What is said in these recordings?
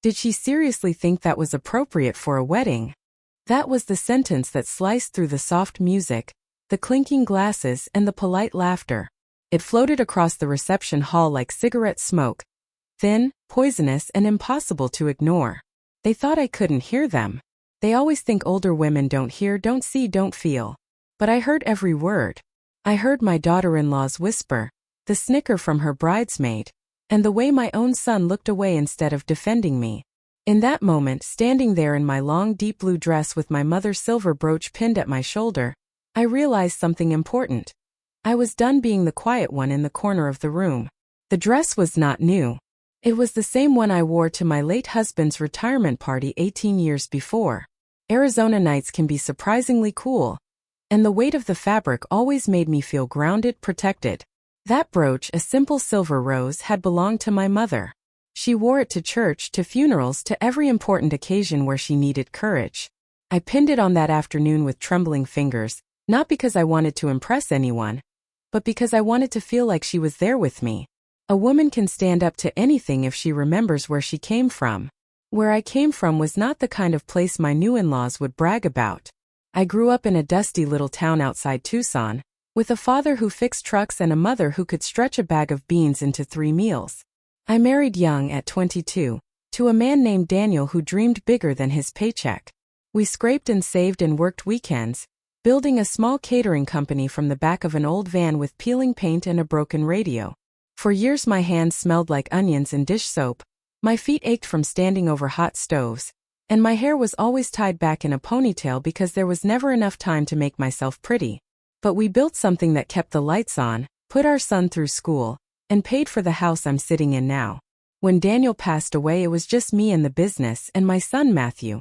Did she seriously think that was appropriate for a wedding? That was the sentence that sliced through the soft music, the clinking glasses, and the polite laughter. It floated across the reception hall like cigarette smoke, thin, poisonous, and impossible to ignore. They thought I couldn't hear them. They always think older women don't hear, don't see, don't feel. But I heard every word. I heard my daughter-in-law's whisper, the snicker from her bridesmaid, and the way my own son looked away instead of defending me. In that moment, standing there in my long deep blue dress with my mother's silver brooch pinned at my shoulder, I realized something important. I was done being the quiet one in the corner of the room. The dress was not new. It was the same one I wore to my late husband's retirement party 18 years before. Arizona nights can be surprisingly cool, and the weight of the fabric always made me feel grounded, protected. That brooch, a simple silver rose, had belonged to my mother. She wore it to church, to funerals, to every important occasion where she needed courage. I pinned it on that afternoon with trembling fingers, not because I wanted to impress anyone, but because I wanted to feel like she was there with me. A woman can stand up to anything if she remembers where she came from. Where I came from was not the kind of place my new in-laws would brag about. I grew up in a dusty little town outside Tucson, with a father who fixed trucks and a mother who could stretch a bag of beans into 3 meals. I married young at 22, to a man named Daniel who dreamed bigger than his paycheck. We scraped and saved and worked weekends, building a small catering company from the back of an old van with peeling paint and a broken radio. For years my hands smelled like onions and dish soap, my feet ached from standing over hot stoves, and my hair was always tied back in a ponytail because there was never enough time to make myself pretty. But we built something that kept the lights on, put our son through school, and paid for the house I'm sitting in now. When Daniel passed away, it was just me and the business and my son Matthew.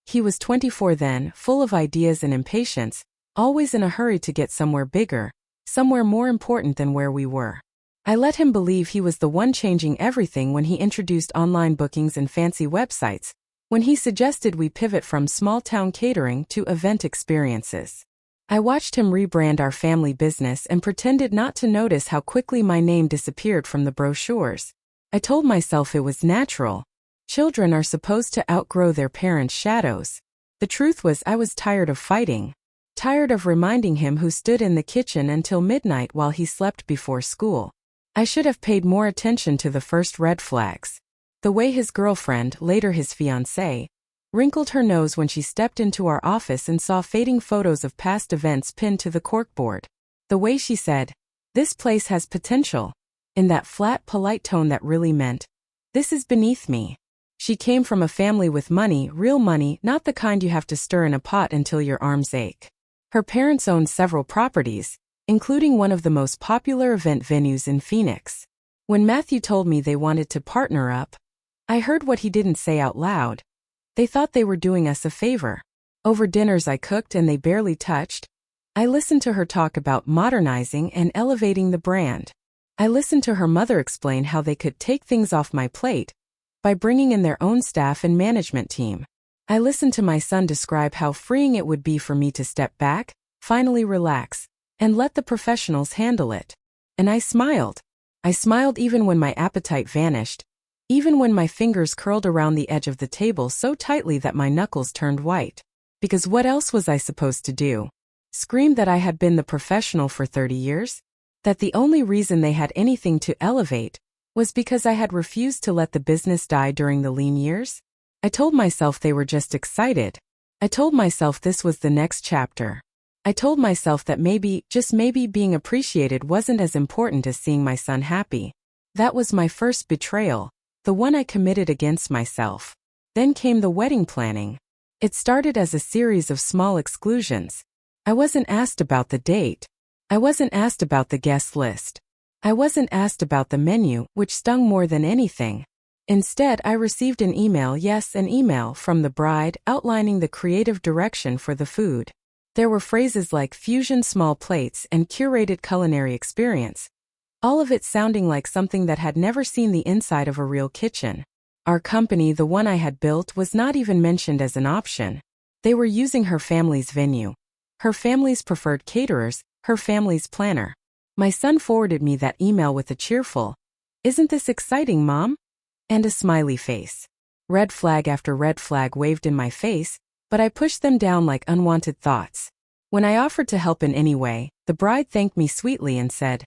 He was 24 then, full of ideas and impatience, always in a hurry to get somewhere bigger, somewhere more important than where we were. I let him believe he was the one changing everything when he introduced online bookings and fancy websites, when he suggested we pivot from small-town catering to event experiences. I watched him rebrand our family business and pretended not to notice how quickly my name disappeared from the brochures. I told myself it was natural. Children are supposed to outgrow their parents' shadows. The truth was I was tired of fighting. Tired of reminding him who stood in the kitchen until midnight while he slept before school. I should have paid more attention to the first red flags. The way his girlfriend, later his fiancée, wrinkled her nose when she stepped into our office and saw fading photos of past events pinned to the corkboard. The way she said, "This place has potential," in that flat, polite tone that really meant, "This is beneath me." She came from a family with money, real money, not the kind you have to stir in a pot until your arms ache. Her parents owned several properties, including one of the most popular event venues in Phoenix. When Matthew told me they wanted to partner up, I heard what he didn't say out loud. They thought they were doing us a favor. Over dinners I cooked and they barely touched. I listened to her talk about modernizing and elevating the brand. I listened to her mother explain how they could take things off my plate by bringing in their own staff and management team. I listened to my son describe how freeing it would be for me to step back, finally relax, and let the professionals handle it. And I smiled. I smiled even when my appetite vanished, even when my fingers curled around the edge of the table so tightly that my knuckles turned white. Because what else was I supposed to do? Scream that I had been the professional for 30 years? That the only reason they had anything to elevate was because I had refused to let the business die during the lean years? I told myself they were just excited. I told myself this was the next chapter. I told myself that maybe, just maybe, being appreciated wasn't as important as seeing my son happy. That was my first betrayal, the one I committed against myself. Then came the wedding planning. It started as a series of small exclusions. I wasn't asked about the date. I wasn't asked about the guest list. I wasn't asked about the menu, which stung more than anything. Instead, I received an email, yes, an email from the bride outlining the creative direction for the food. There were phrases like fusion small plates and curated culinary experience, all of it sounding like something that had never seen the inside of a real kitchen. Our company, the one I had built, was not even mentioned as an option. They were using her family's venue, her family's preferred caterers, her family's planner. My son forwarded me that email with a cheerful, "Isn't this exciting, Mom?" and a smiley face. Red flag after red flag waved in my face, but I pushed them down like unwanted thoughts. When I offered to help in any way, the bride thanked me sweetly and said,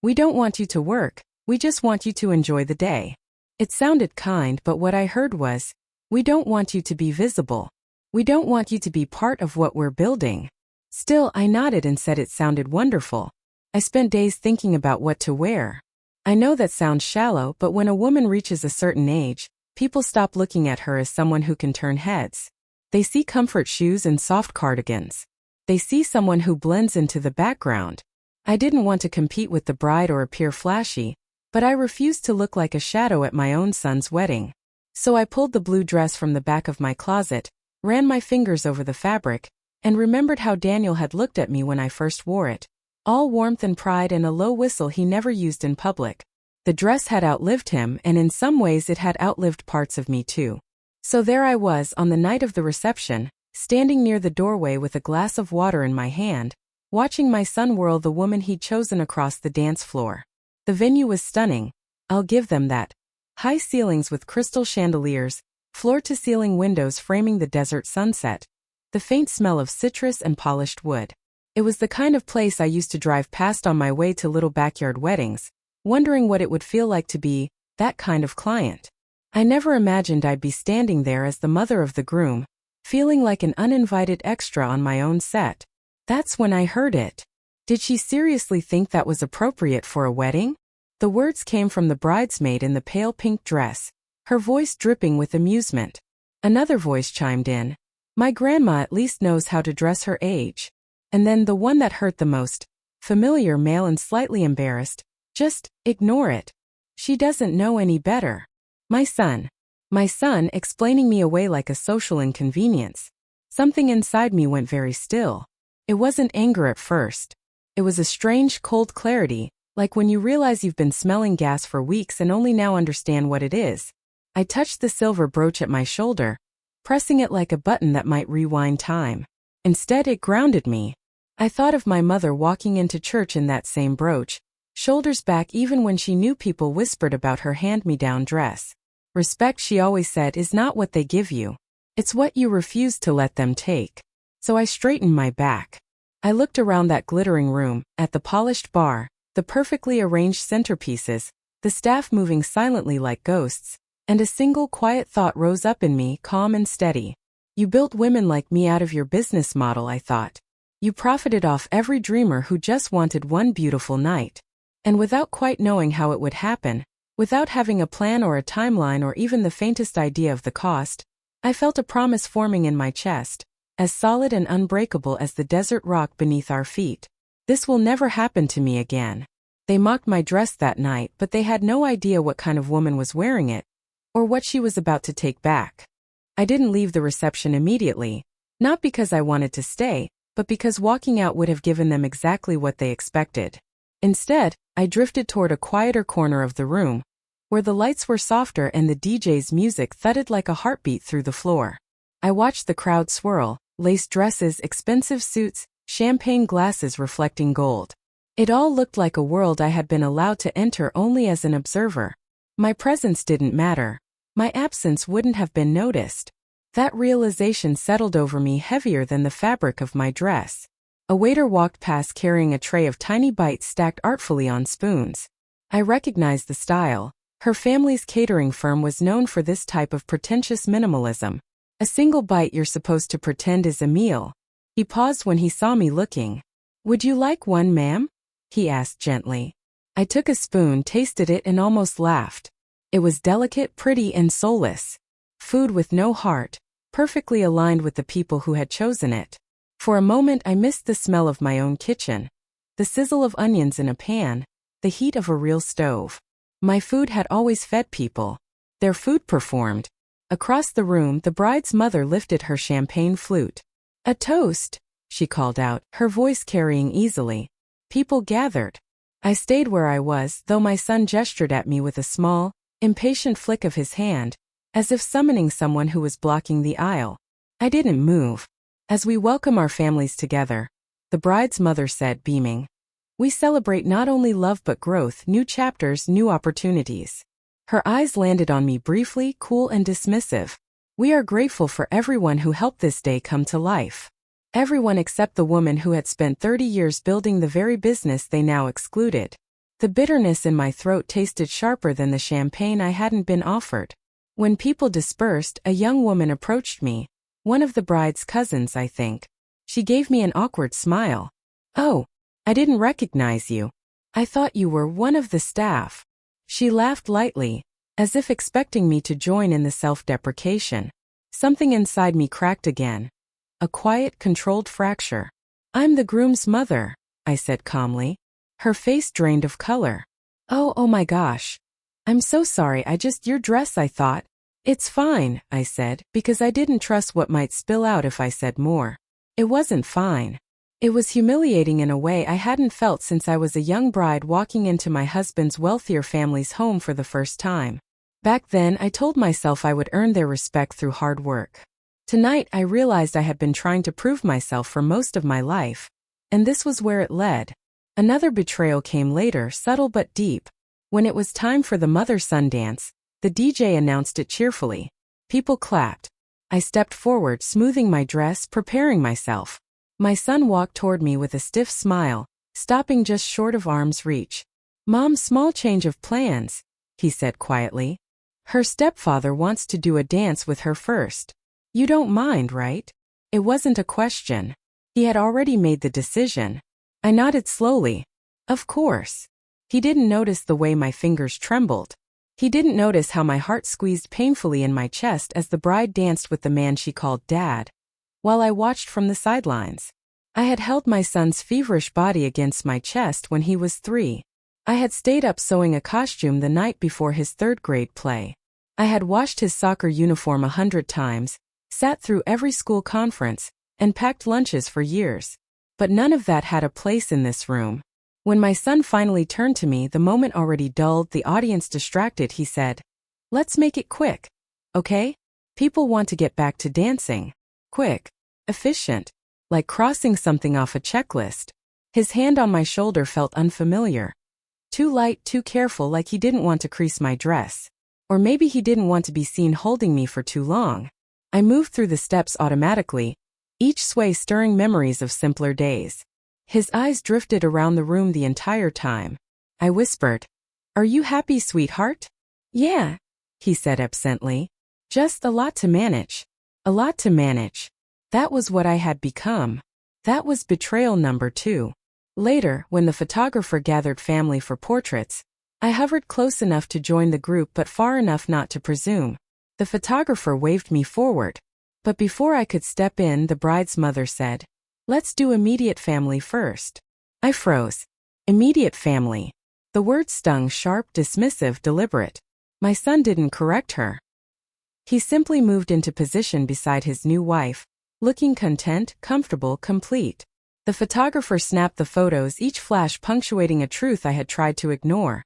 "We don't want you to work, we just want you to enjoy the day." It sounded kind, but what I heard was, "We don't want you to be visible. We don't want you to be part of what we're building." Still, I nodded and said it sounded wonderful. I spent days thinking about what to wear. I know that sounds shallow, but when a woman reaches a certain age, people stop looking at her as someone who can turn heads. They see comfort shoes and soft cardigans. They see someone who blends into the background. I didn't want to compete with the bride or appear flashy, but I refused to look like a shadow at my own son's wedding. So I pulled the blue dress from the back of my closet, ran my fingers over the fabric, and remembered how Daniel had looked at me when I first wore it. All warmth and pride and a low whistle he never used in public. The dress had outlived him, and in some ways it had outlived parts of me too. So there I was on the night of the reception, standing near the doorway with a glass of water in my hand, watching my son whirl the woman he'd chosen across the dance floor. The venue was stunning, I'll give them that. High ceilings with crystal chandeliers, floor-to-ceiling windows framing the desert sunset, the faint smell of citrus and polished wood. It was the kind of place I used to drive past on my way to little backyard weddings, wondering what it would feel like to be that kind of client. I never imagined I'd be standing there as the mother of the groom, feeling like an uninvited extra on my own set. That's when I heard it. Did she seriously think that was appropriate for a wedding? The words came from the bridesmaid in the pale pink dress, her voice dripping with amusement. Another voice chimed in. My grandma at least knows how to dress her age. And then the one that hurt the most, familiar male and slightly embarrassed, just ignore it. She doesn't know any better. My son, explaining me away like a social inconvenience. Something inside me went very still. It wasn't anger at first. It was a strange cold clarity, like when you realize you've been smelling gas for weeks and only now understand what it is. I touched the silver brooch at my shoulder, pressing it like a button that might rewind time. Instead, it grounded me. I thought of my mother walking into church in that same brooch, shoulders back even when she knew people whispered about her hand-me-down dress. Respect, she always said, is not what they give you. It's what you refuse to let them take. So I straightened my back. I looked around that glittering room, at the polished bar, the perfectly arranged centerpieces, the staff moving silently like ghosts, and a single quiet thought rose up in me, calm and steady. You built women like me out of your business model, I thought. You profited off every dreamer who just wanted one beautiful night. And without quite knowing how it would happen, without having a plan or a timeline or even the faintest idea of the cost, I felt a promise forming in my chest, as solid and unbreakable as the desert rock beneath our feet. This will never happen to me again. They mocked my dress that night, but they had no idea what kind of woman was wearing it, or what she was about to take back. I didn't leave the reception immediately, not because I wanted to stay, but because walking out would have given them exactly what they expected. Instead, I drifted toward a quieter corner of the room, where the lights were softer and the DJ's music thudded like a heartbeat through the floor. I watched the crowd swirl, lace dresses, expensive suits, champagne glasses reflecting gold. It all looked like a world I had been allowed to enter only as an observer. My presence didn't matter. My absence wouldn't have been noticed. That realization settled over me heavier than the fabric of my dress. A waiter walked past carrying a tray of tiny bites stacked artfully on spoons. I recognized the style. Her family's catering firm was known for this type of pretentious minimalism. A single bite you're supposed to pretend is a meal. He paused when he saw me looking. Would you like one, ma'am? He asked gently. I took a spoon, tasted it, and almost laughed. It was delicate, pretty, and soulless. Food with no heart, perfectly aligned with the people who had chosen it. For a moment I missed the smell of my own kitchen, the sizzle of onions in a pan, the heat of a real stove. My food had always fed people. Their food performed. Across the room, the bride's mother lifted her champagne flute. A toast, she called out, her voice carrying easily. People gathered. I stayed where I was, though my son gestured at me with a small, impatient flick of his hand, as if summoning someone who was blocking the aisle. I didn't move. As we welcome our families together, the bride's mother said, beaming, we celebrate not only love but growth, new chapters, new opportunities. Her eyes landed on me briefly, cool and dismissive. We are grateful for everyone who helped this day come to life. Everyone except the woman who had spent 30 years building the very business they now excluded. The bitterness in my throat tasted sharper than the champagne I hadn't been offered. When people dispersed, a young woman approached me. One of the bride's cousins, I think. She gave me an awkward smile. "Oh, I didn't recognize you. I thought you were one of the staff." She laughed lightly, as if expecting me to join in the self-deprecation. Something inside me cracked again. A quiet, controlled fracture. "I'm the groom's mother," I said calmly. Her face drained of color. Oh my gosh. "I'm so sorry, your dress, I thought." "It's fine," I said, because I didn't trust what might spill out if I said more. It wasn't fine. It was humiliating in a way I hadn't felt since I was a young bride walking into my husband's wealthier family's home for the first time. Back then, I told myself I would earn their respect through hard work. Tonight, I realized I had been trying to prove myself for most of my life. And this was where it led. Another betrayal came later, subtle but deep. When it was time for the mother-son dance, the DJ announced it cheerfully. People clapped. I stepped forward, smoothing my dress, preparing myself. My son walked toward me with a stiff smile, stopping just short of arm's reach. "Mom, small change of plans," he said quietly. "Her stepfather wants to do a dance with her first. You don't mind, right?" It wasn't a question. He had already made the decision. I nodded slowly. Of course. He didn't notice the way my fingers trembled. He didn't notice how my heart squeezed painfully in my chest as the bride danced with the man she called Dad. While I watched from the sidelines, I had held my son's feverish body against my chest when he was 3. I had stayed up sewing a costume the night before his third-grade play. I had washed his soccer uniform 100 times, sat through every school conference, and packed lunches for years. But none of that had a place in this room. When my son finally turned to me, the moment already dulled, the audience distracted, he said, "Let's make it quick. Okay? People want to get back to dancing. Quick. Efficient. Like crossing something off a checklist." His hand on my shoulder felt unfamiliar. Too light, too careful, like he didn't want to crease my dress. Or maybe he didn't want to be seen holding me for too long. I moved through the steps automatically, each sway stirring memories of simpler days. His eyes drifted around the room the entire time. I whispered, "Are you happy, sweetheart?" "Yeah," he said absently. "Just a lot to manage." A lot to manage. That was what I had become. That was betrayal number 2. Later, when the photographer gathered family for portraits, I hovered close enough to join the group but far enough not to presume. The photographer waved me forward. But before I could step in, the bride's mother said, "Let's do immediate family first." I froze. Immediate family. The word stung, sharp, dismissive, deliberate. My son didn't correct her. He simply moved into position beside his new wife, looking content, comfortable, complete. The photographer snapped the photos, each flash punctuating a truth I had tried to ignore.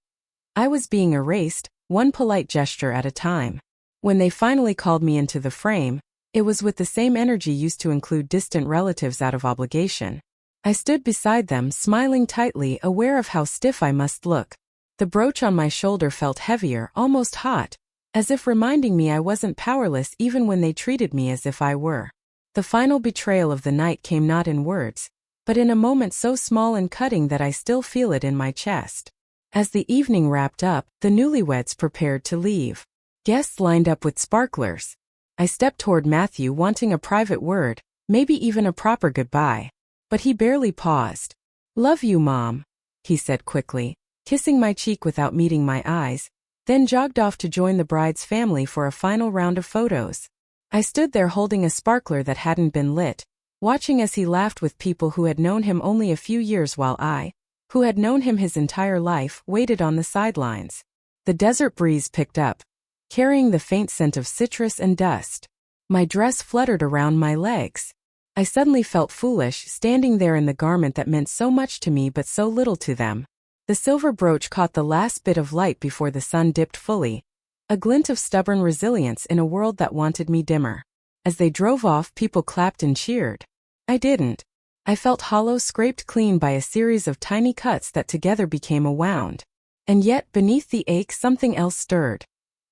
I was being erased, one polite gesture at a time. When they finally called me into the frame, it was with the same energy used to include distant relatives out of obligation. I stood beside them, smiling tightly, aware of how stiff I must look. The brooch on my shoulder felt heavier, almost hot, as if reminding me I wasn't powerless even when they treated me as if I were. The final betrayal of the night came not in words, but in a moment so small and cutting that I still feel it in my chest. As the evening wrapped up, the newlyweds prepared to leave. Guests lined up with sparklers. I stepped toward Matthew, wanting a private word, maybe even a proper goodbye. But he barely paused. "Love you, Mom," he said quickly, kissing my cheek without meeting my eyes, then jogged off to join the bride's family for a final round of photos. I stood there holding a sparkler that hadn't been lit, watching as he laughed with people who had known him only a few years while I, who had known him his entire life, waited on the sidelines. The desert breeze picked up, carrying the faint scent of citrus and dust. My dress fluttered around my legs. I suddenly felt foolish, standing there in the garment that meant so much to me but so little to them. The silver brooch caught the last bit of light before the sun dipped fully, a glint of stubborn resilience in a world that wanted me dimmer. As they drove off, people clapped and cheered. I didn't. I felt hollow, scraped clean by a series of tiny cuts that together became a wound. And yet, beneath the ache, something else stirred.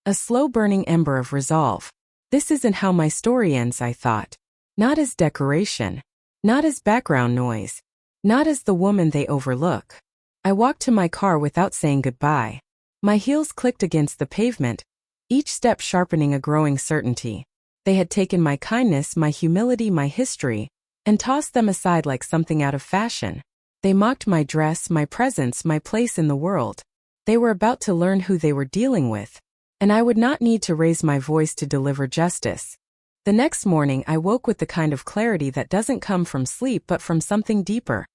A slow-burning ember of resolve. This isn't how my story ends, I thought. Not as decoration. Not as background noise. Not as the woman they overlook. I walked to my car without saying goodbye. My heels clicked against the pavement, each step sharpening a growing certainty. They had taken my kindness, my humility, my history, and tossed them aside like something out of fashion. They mocked my dress, my presence, my place in the world. They were about to learn who they were dealing with, and I would not need to raise my voice to deliver justice. The next morning I woke with the kind of clarity that doesn't come from sleep but from something deeper.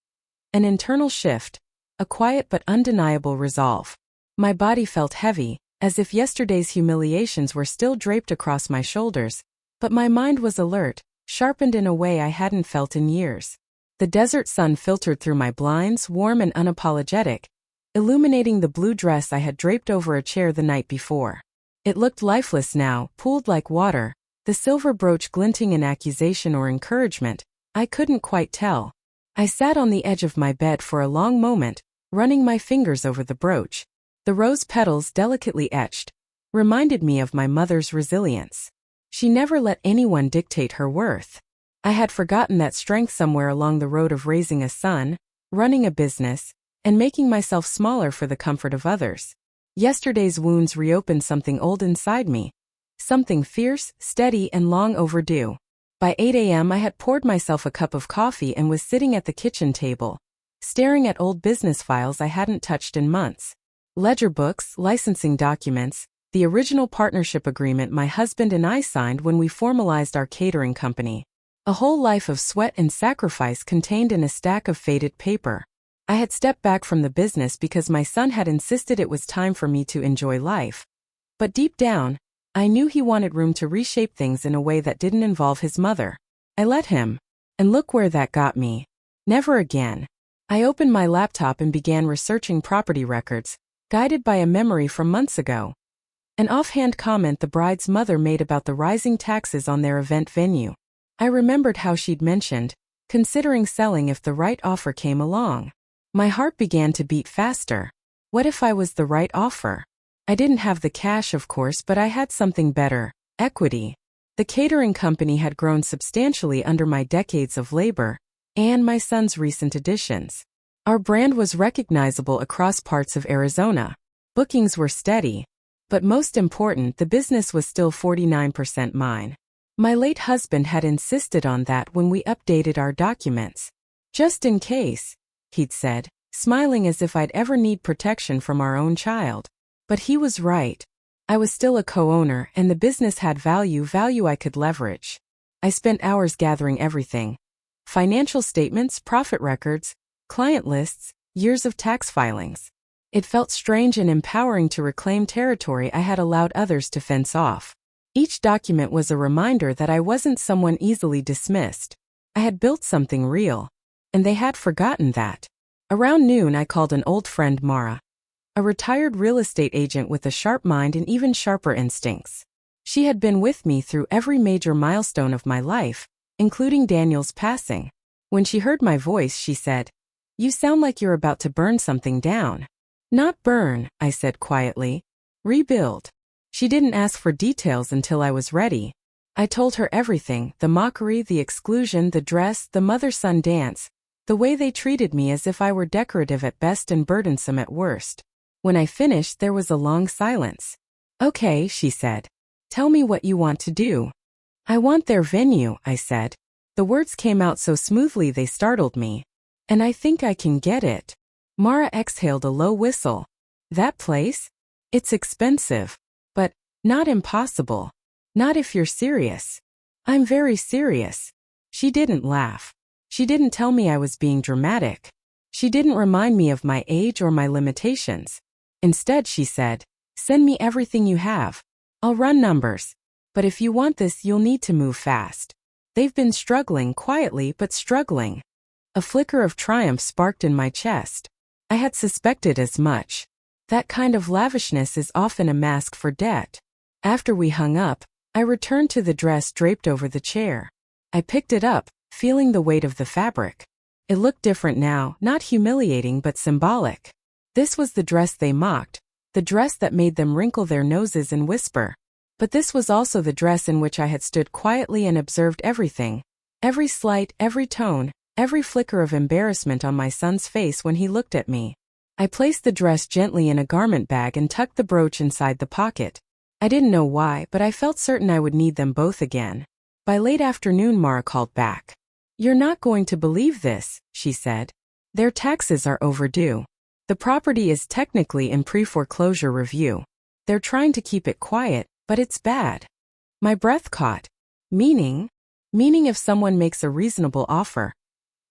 An internal shift, a quiet but undeniable resolve. My body felt heavy, as if yesterday's humiliations were still draped across my shoulders, but my mind was alert, sharpened in a way I hadn't felt in years. The desert sun filtered through my blinds, warm and unapologetic, illuminating the blue dress I had draped over a chair the night before. It looked lifeless now, pooled like water, the silver brooch glinting in accusation or encouragement. I couldn't quite tell. I sat on the edge of my bed for a long moment, running my fingers over the brooch. The rose petals, delicately etched, reminded me of my mother's resilience. She never let anyone dictate her worth. I had forgotten that strength somewhere along the road of raising a son, running a business, and making myself smaller for the comfort of others. Yesterday's wounds reopened something old inside me. Something fierce, steady, and long overdue. By 8 a.m. I had poured myself a cup of coffee and was sitting at the kitchen table, staring at old business files I hadn't touched in months. Ledger books, licensing documents, the original partnership agreement my husband and I signed when we formalized our catering company. A whole life of sweat and sacrifice contained in a stack of faded paper. I had stepped back from the business because my son had insisted it was time for me to enjoy life. But deep down, I knew he wanted room to reshape things in a way that didn't involve his mother. I let him. And look where that got me. Never again. I opened my laptop and began researching property records, guided by a memory from months ago. An offhand comment the bride's mother made about the rising taxes on their event venue. I remembered how she'd mentioned, considering selling if the right offer came along. My heart began to beat faster. What if I was the right offer? I didn't have the cash, of course, but I had something better: equity. The catering company had grown substantially under my decades of labor, and my son's recent additions. Our brand was recognizable across parts of Arizona. Bookings were steady. But most important, the business was still 49% mine. My late husband had insisted on that when we updated our documents. Just in case, he'd said, smiling as if I'd ever need protection from our own child. But he was right. I was still a co-owner, and the business had value I could leverage. I spent hours gathering everything: financial statements, profit records, client lists, years of tax filings. It felt strange and empowering to reclaim territory I had allowed others to fence off. Each document was a reminder that I wasn't someone easily dismissed. I had built something real, and they had forgotten that. Around noon I called an old friend, Mara, a retired real estate agent with a sharp mind and even sharper instincts. She had been with me through every major milestone of my life, including Daniel's passing. When she heard my voice, she said, "You sound like you're about to burn something down." "Not burn," I said quietly. "Rebuild." She didn't ask for details until I was ready. I told her everything: the mockery, the exclusion, the dress, the mother-son dance, the way they treated me as if I were decorative at best and burdensome at worst. When I finished, there was a long silence. "Okay," she said. "Tell me what you want to do." "I want their venue," I said. The words came out so smoothly they startled me. "And I think I can get it." Mara exhaled a low whistle. "That place? It's expensive. But not impossible. Not if you're serious." "I'm very serious." She didn't laugh. She didn't tell me I was being dramatic. She didn't remind me of my age or my limitations. Instead, she said, "Send me everything you have. I'll run numbers. But if you want this, you'll need to move fast. They've been struggling, quietly but struggling." A flicker of triumph sparked in my chest. I had suspected as much. That kind of lavishness is often a mask for debt. After we hung up, I returned to the dress draped over the chair. I picked it up, feeling the weight of the fabric. It looked different now, not humiliating but symbolic. This was the dress they mocked, the dress that made them wrinkle their noses and whisper. But this was also the dress in which I had stood quietly and observed everything. Every slight, every tone, every flicker of embarrassment on my son's face when he looked at me. I placed the dress gently in a garment bag and tucked the brooch inside the pocket. I didn't know why, but I felt certain I would need them both again. By late afternoon, Mara called back. "You're not going to believe this," she said. "Their taxes are overdue. The property is technically in pre-foreclosure review. They're trying to keep it quiet, but it's bad." My breath caught. Meaning? Meaning if someone makes a reasonable offer,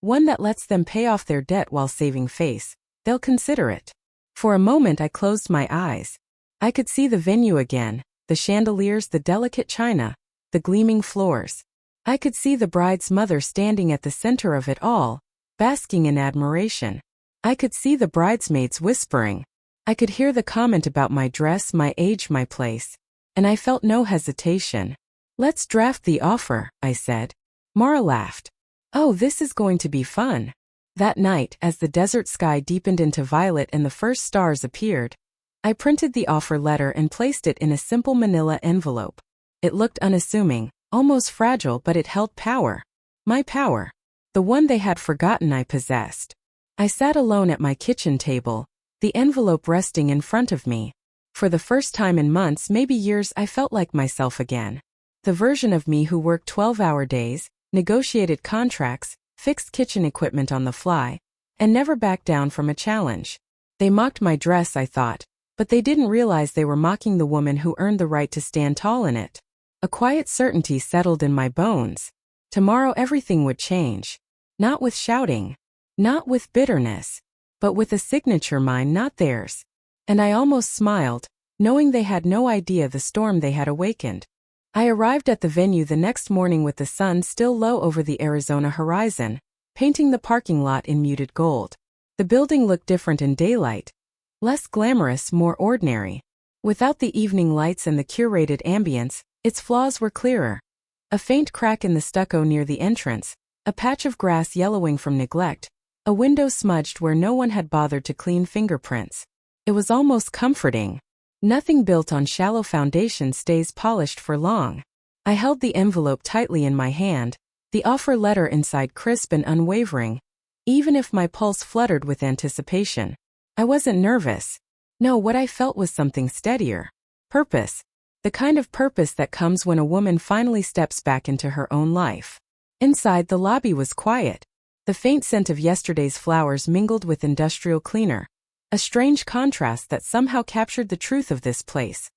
one that lets them pay off their debt while saving face, they'll consider it. For a moment I closed my eyes. I could see the venue again, the chandeliers, the delicate china, the gleaming floors. I could see the bride's mother standing at the center of it all, basking in admiration. I could see the bridesmaids whispering. I could hear the comment about my dress, my age, my place. And I felt no hesitation. "Let's draft the offer," I said. Mara laughed. "Oh, this is going to be fun." That night, as the desert sky deepened into violet and the first stars appeared, I printed the offer letter and placed it in a simple manila envelope. It looked unassuming, almost fragile, but it held power. My power. The one they had forgotten I possessed. I sat alone at my kitchen table, the envelope resting in front of me. For the first time in months, maybe years, I felt like myself again. The version of me who worked 12-hour days, negotiated contracts, fixed kitchen equipment on the fly, and never backed down from a challenge. They mocked my dress, I thought, but they didn't realize they were mocking the woman who earned the right to stand tall in it. A quiet certainty settled in my bones. Tomorrow everything would change. Not with shouting. Not with bitterness. But with a signature, mine, not theirs. And I almost smiled, knowing they had no idea the storm they had awakened. I arrived at the venue the next morning with the sun still low over the Arizona horizon, painting the parking lot in muted gold. The building looked different in daylight. Less glamorous, more ordinary. Without the evening lights and the curated ambience, its flaws were clearer. A faint crack in the stucco near the entrance, a patch of grass yellowing from neglect, a window smudged where no one had bothered to clean fingerprints. It was almost comforting. Nothing built on shallow foundation stays polished for long. I held the envelope tightly in my hand, the offer letter inside crisp and unwavering. Even if my pulse fluttered with anticipation, I wasn't nervous. No, what I felt was something steadier. Purpose. The kind of purpose that comes when a woman finally steps back into her own life. Inside, the lobby was quiet. The faint scent of yesterday's flowers mingled with industrial cleaner. A strange contrast that somehow captured the truth of this place.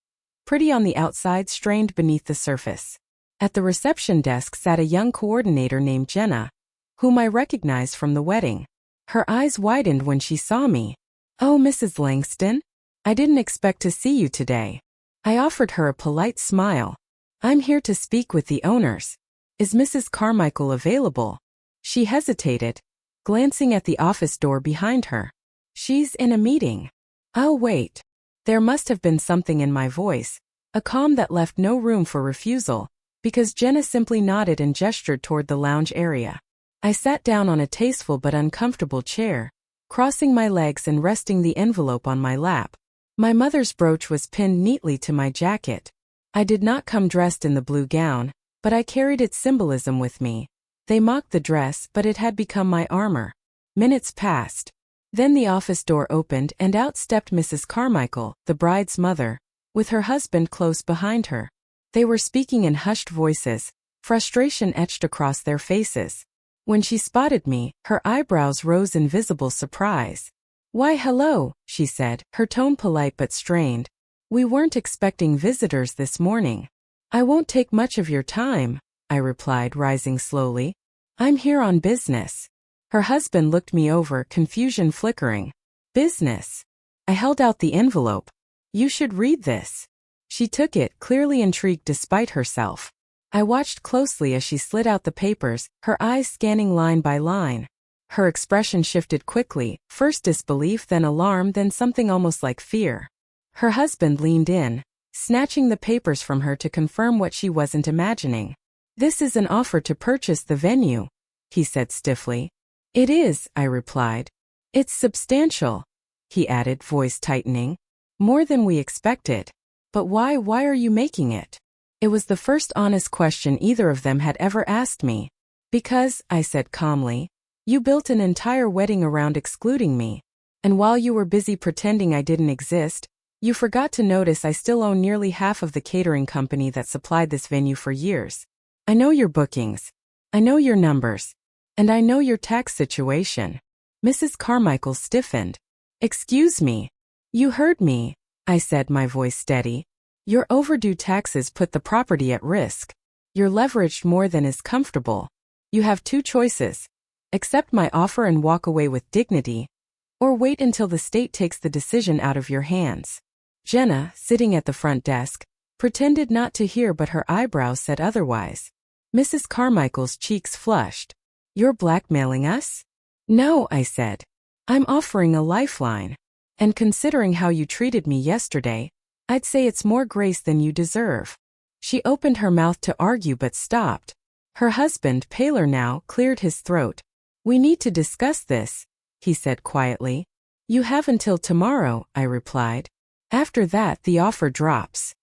Pretty on the outside, strained beneath the surface. At the reception desk sat a young coordinator named Jenna, whom I recognized from the wedding. Her eyes widened when she saw me. "Oh, Mrs. Langston? I didn't expect to see you today." I offered her a polite smile. "I'm here to speak with the owners. Is Mrs. Carmichael available?" She hesitated, glancing at the office door behind her. "She's in a meeting." "Oh, wait." There must have been something in my voice, a calm that left no room for refusal, because Jenna simply nodded and gestured toward the lounge area. I sat down on a tasteful but uncomfortable chair, crossing my legs and resting the envelope on my lap. My mother's brooch was pinned neatly to my jacket. I did not come dressed in the blue gown, but I carried its symbolism with me. They mocked the dress, but it had become my armor. Minutes passed. Then the office door opened and out stepped Mrs. Carmichael, the bride's mother, with her husband close behind her. They were speaking in hushed voices, frustration etched across their faces. When she spotted me, her eyebrows rose in visible surprise. "Why, hello," she said, her tone polite but strained. "We weren't expecting visitors this morning." "I won't take much of your time," I replied, rising slowly. "I'm here on business." Her husband looked me over, confusion flickering. "Business?" I held out the envelope. "You should read this." She took it, clearly intrigued despite herself. I watched closely as she slid out the papers, her eyes scanning line by line. Her expression shifted quickly, first disbelief, then alarm, then something almost like fear. Her husband leaned in, snatching the papers from her to confirm what she wasn't imagining. "This is an offer to purchase the venue," he said stiffly. "It is," I replied. "It's substantial," he added, voice tightening. More than we expected. But why are you making it? It was the first honest question either of them had ever asked me. Because, I said calmly, you built an entire wedding around excluding me. And while you were busy pretending I didn't exist, you forgot to notice I still own nearly half of the catering company that supplied this venue for years. I know your bookings. I know your numbers. And I know your tax situation. Mrs. Carmichael stiffened. Excuse me. You heard me, I said, my voice steady. Your overdue taxes put the property at risk. You're leveraged more than is comfortable. You have two choices. Accept my offer and walk away with dignity, or wait until the state takes the decision out of your hands. Jenna, sitting at the front desk, pretended not to hear, but her eyebrows said otherwise. Mrs. Carmichael's cheeks flushed. You're blackmailing us? No, I said. I'm offering a lifeline. And considering how you treated me yesterday, I'd say it's more grace than you deserve. She opened her mouth to argue but stopped. Her husband, paler now, cleared his throat. We need to discuss this, he said quietly. You have until tomorrow, I replied. After that, the offer drops.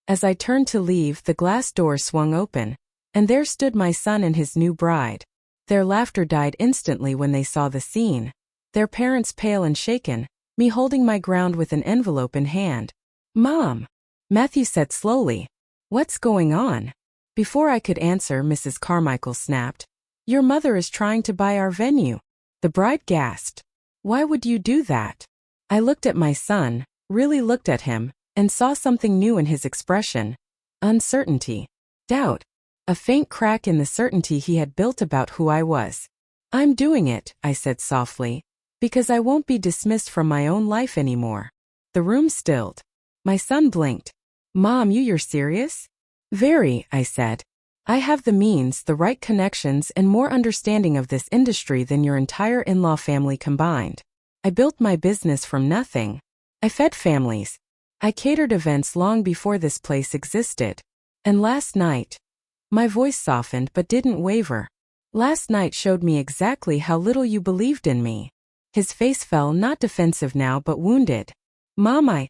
As I turned to leave, the glass door swung open, and there stood my son and his new bride. Their laughter died instantly when they saw the scene. Their parents pale and shaken, me holding my ground with an envelope in hand. Mom, Matthew said slowly. What's going on? Before I could answer, Mrs. Carmichael snapped. Your mother is trying to buy our venue. The bride gasped. Why would you do that? I looked at my son, really looked at him, and saw something new in his expression. Uncertainty. Doubt. A faint crack in the certainty he had built about who I was. I'm doing it, I said softly, because I won't be dismissed from my own life anymore. The room stilled. My son blinked. Mom, you're serious? Very, I said. I have the means, the right connections, and more understanding of this industry than your entire in-law family combined. I built my business from nothing. I fed families. I catered events long before this place existed. And last night, my voice softened but didn't waver. Last night showed me exactly how little you believed in me. His face fell, not defensive now but wounded. Mom, I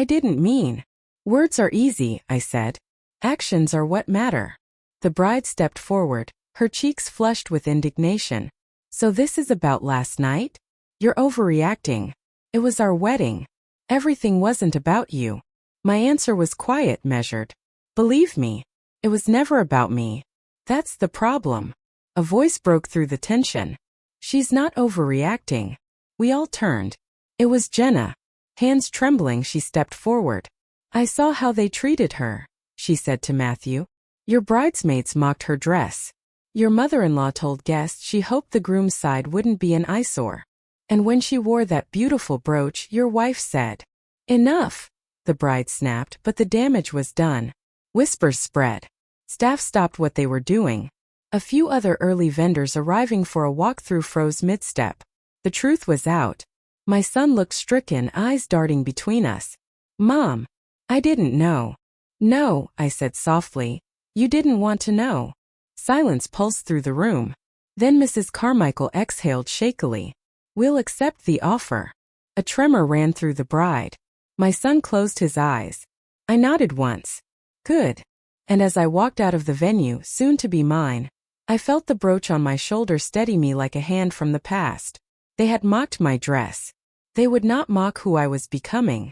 didn't mean. Words are easy, I said. Actions are what matter. The bride stepped forward, her cheeks flushed with indignation. So this is about last night? You're overreacting. It was our wedding. Everything wasn't about you. My answer was quiet, measured. Believe me, it was never about me. That's the problem. A voice broke through the tension. She's not overreacting. We all turned. It was Jenna. Hands trembling, she stepped forward. I saw how they treated her, she said to Matthew. Your bridesmaids mocked her dress. Your mother-in-law told guests she hoped the groom's side wouldn't be an eyesore. And when she wore that beautiful brooch, your wife said, Enough, the bride snapped, but the damage was done. Whispers spread. Staff stopped what they were doing. A few other early vendors arriving for a walkthrough froze mid-step. The truth was out. My son looked stricken, eyes darting between us. Mom, I didn't know. No, I said softly. You didn't want to know. Silence pulsed through the room. Then Mrs. Carmichael exhaled shakily. We'll accept the offer. A tremor ran through the bride. My son closed his eyes. I nodded once. Good. And as I walked out of the venue, soon to be mine, I felt the brooch on my shoulder steady me like a hand from the past. They had mocked my dress. They would not mock who I was becoming.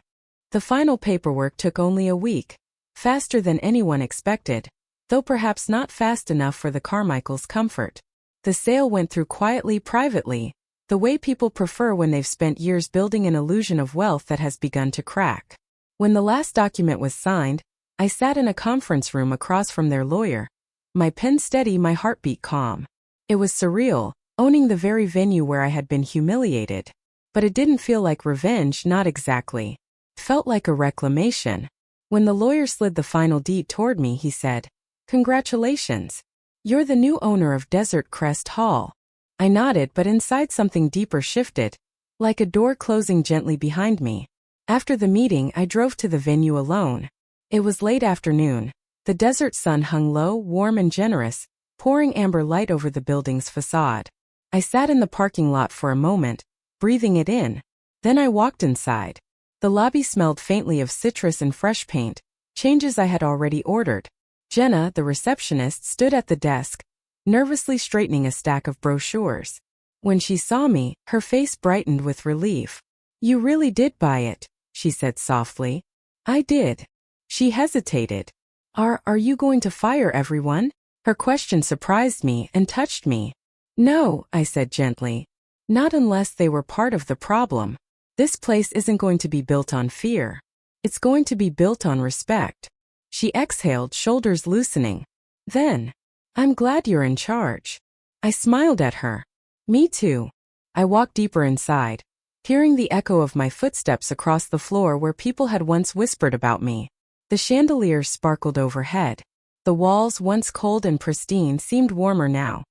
The final paperwork took only a week. Faster than anyone expected, though perhaps not fast enough for the Carmichaels' comfort. The sale went through quietly, privately, the way people prefer when they've spent years building an illusion of wealth that has begun to crack. When the last document was signed, I sat in a conference room across from their lawyer, my pen steady, my heartbeat calm. It was surreal, owning the very venue where I had been humiliated. But it didn't feel like revenge, not exactly. It felt like a reclamation. When the lawyer slid the final deed toward me, he said, Congratulations. You're the new owner of Desert Crest Hall. I nodded, but inside something deeper shifted, like a door closing gently behind me. After the meeting, I drove to the venue alone. It was late afternoon. The desert sun hung low, warm and generous, pouring amber light over the building's facade. I sat in the parking lot for a moment, breathing it in. Then I walked inside. The lobby smelled faintly of citrus and fresh paint, changes I had already ordered. Jenna, the receptionist, stood at the desk, nervously straightening a stack of brochures. When she saw me, her face brightened with relief. "You really did buy it," she said softly. "I did." She hesitated. Are you going to fire everyone?" Her question surprised me and touched me. "No," I said gently. "Not unless they were part of the problem. This place isn't going to be built on fear. It's going to be built on respect." She exhaled, shoulders loosening. Then, "I'm glad you're in charge." I smiled at her. "Me too." I walked deeper inside, hearing the echo of my footsteps across the floor where people had once whispered about me. The chandeliers sparkled overhead. The walls, once cold and pristine, seemed warmer now.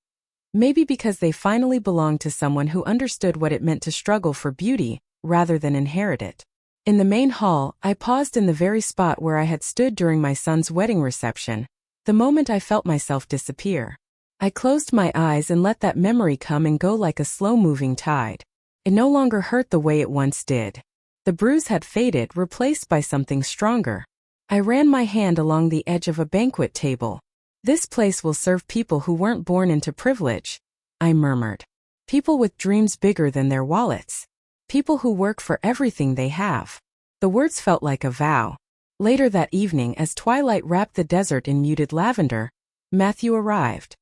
Maybe because they finally belonged to someone who understood what it meant to struggle for beauty rather than inherit it. In the main hall, I paused in the very spot where I had stood during my son's wedding reception, the moment I felt myself disappear. I closed my eyes and let that memory come and go like a slow-moving tide. It no longer hurt the way it once did. The bruise had faded, replaced by something stronger. I ran my hand along the edge of a banquet table. "This place will serve people who weren't born into privilege," I murmured. "People with dreams bigger than their wallets. People who work for everything they have." The words felt like a vow. Later that evening, as twilight wrapped the desert in muted lavender, Matthew arrived.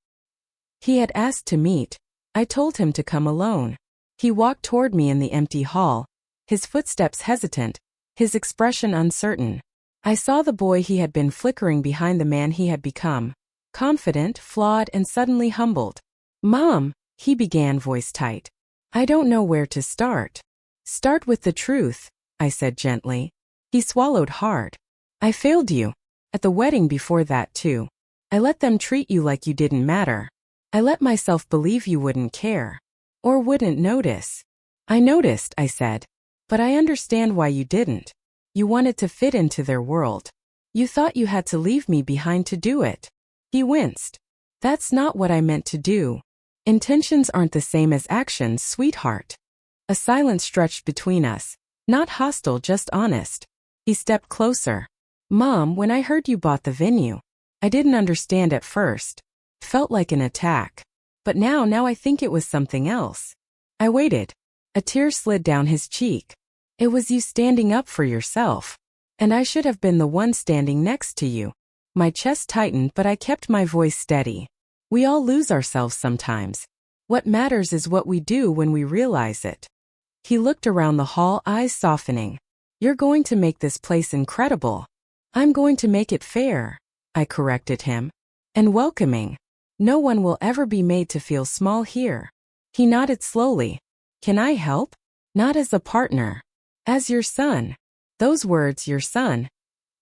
He had asked to meet. I told him to come alone. He walked toward me in the empty hall, his footsteps hesitant, his expression uncertain. I saw the boy he had been flickering behind the man he had become, confident, flawed, and suddenly humbled. "Mom," he began, voice tight. "I don't know where to start." "Start with the truth," I said gently. He swallowed hard. "I failed you. At the wedding before that too. I let them treat you like you didn't matter. I let myself believe you wouldn't care. Or wouldn't notice." "I noticed," I said. "But I understand why you didn't. You wanted to fit into their world. You thought you had to leave me behind to do it." He winced. "That's not what I meant to do. Intentions aren't the same as actions, sweetheart." A silence stretched between us, not hostile, just honest. He stepped closer. "Mom, when I heard you bought the venue, I didn't understand at first. Felt like an attack. But now I think it was something else." I waited. A tear slid down his cheek. "It was you standing up for yourself. And I should have been the one standing next to you." My chest tightened, but I kept my voice steady. "We all lose ourselves sometimes. What matters is what we do when we realize it." He looked around the hall, eyes softening. "You're going to make this place incredible." "I'm going to make it fair," I corrected him. "And welcoming. No one will ever be made to feel small here." He nodded slowly. "Can I help?" "Not as a partner. As your son." Those words, "your son,"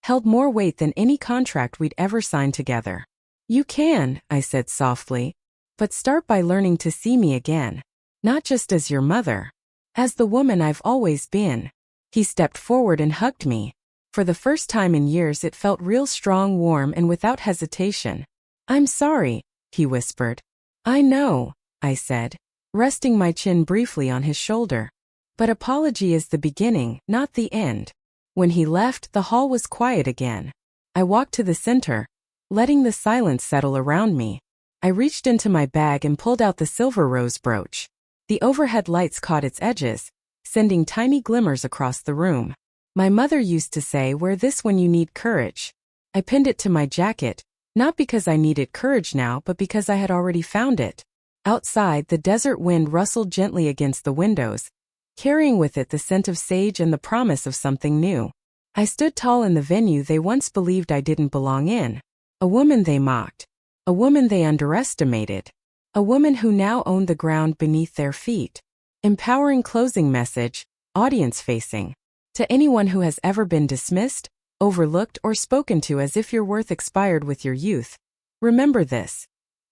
held more weight than any contract we'd ever signed together. "You can," I said softly. "But start by learning to see me again. Not just as your mother. As the woman I've always been." He stepped forward and hugged me. For the first time in years it felt real strong, warm, and without hesitation. "I'm sorry," he whispered. "I know," I said, resting my chin briefly on his shoulder. "But apology is the beginning, not the end." When he left, the hall was quiet again. I walked to the center, letting the silence settle around me. I reached into my bag and pulled out the silver rose brooch. The overhead lights caught its edges, sending tiny glimmers across the room. My mother used to say, "Wear this when you need courage." I pinned it to my jacket, not because I needed courage now, but because I had already found it. Outside, the desert wind rustled gently against the windows, carrying with it the scent of sage and the promise of something new. I stood tall in the venue they once believed I didn't belong in. A woman they mocked. A woman they underestimated. A woman who now owned the ground beneath their feet. Empowering closing message, audience-facing. To anyone who has ever been dismissed, overlooked, or spoken to as if your worth expired with your youth, remember this.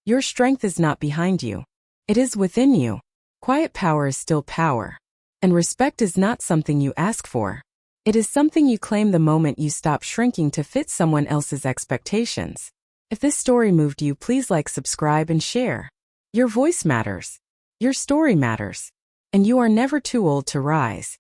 Your strength is not behind you. It is within you. Quiet power is still power. And respect is not something you ask for. It is something you claim the moment you stop shrinking to fit someone else's expectations. If this story moved you, please like, subscribe, and share. Your voice matters. Your story matters. And you are never too old to rise.